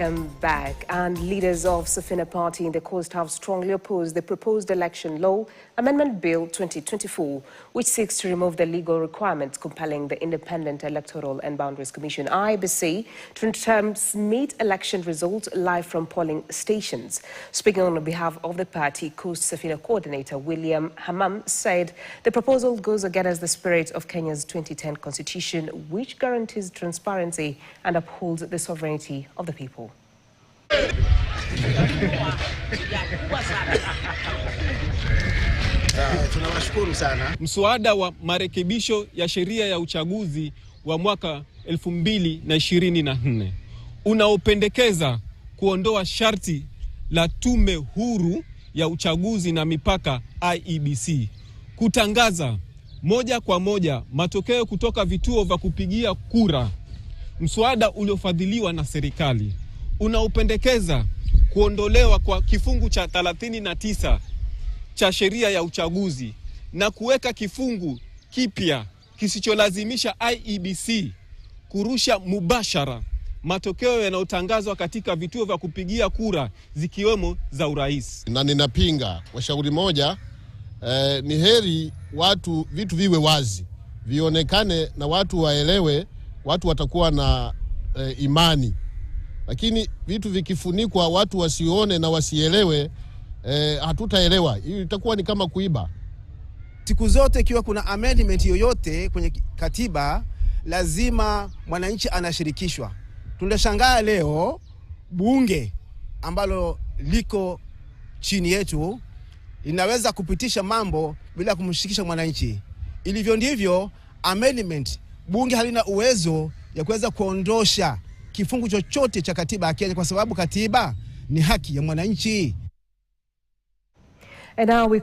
Back, and leaders of Safina Party in the coast have strongly opposed the proposed Election Law Amendment Bill 2024, which seeks to remove the legal requirements compelling the Independent Electoral and Boundaries Commission (IEBC) to transmit election results live from polling stations. Speaking on behalf of the party, Coast Safina coordinator William Hamam said the proposal goes against the spirit of Kenya's 2010 constitution, which guarantees transparency and upholds the sovereignty of the people. Tunawashukuru sana. Mswada wa marekebisho ya sheria ya uchaguzi wa mwaka 2024 unaopendekeza kuondoa sharti la tume huru ya uchaguzi na mipaka IEBC kutangaza moja kwa moja matokeo kutoka vituo vya kupigia kura. Mswada uliofadhiliwa na serikali unaopendekeza kuondolewa kwa kifungu cha 39 cha sheria ya uchaguzi na kuweka kifungu kipya kisicholazimisha IEBC kurusha mubashara matokeo yanayotangazwa katika vituo vya kupigia kura zikiwemo za urais. Na ninapinga kwa shauri moja, ni heri vitu viwe wazi, vionekane na watu waelewe, watu watakuwa na imani. Lakini vitu vikifunikwa watu wasione na wasielewe, hatutaelewa. Hii itakuwa ni kama kuiba. Siku zote ikiwa kuna amendment yoyote kwenye katiba, lazima mwananchi anashirikishwa. Tunashangaa leo bunge ambalo liko chini yetu linaweza kupitisha mambo bila kumshirikisha mwananchi. Ilivyo ndivyo amendment, bunge halina uwezo ya kuweza kuondosha kifungu chochote cha katiba ya Kenya, kwa sababu katiba ni haki ya mwananchi. And now we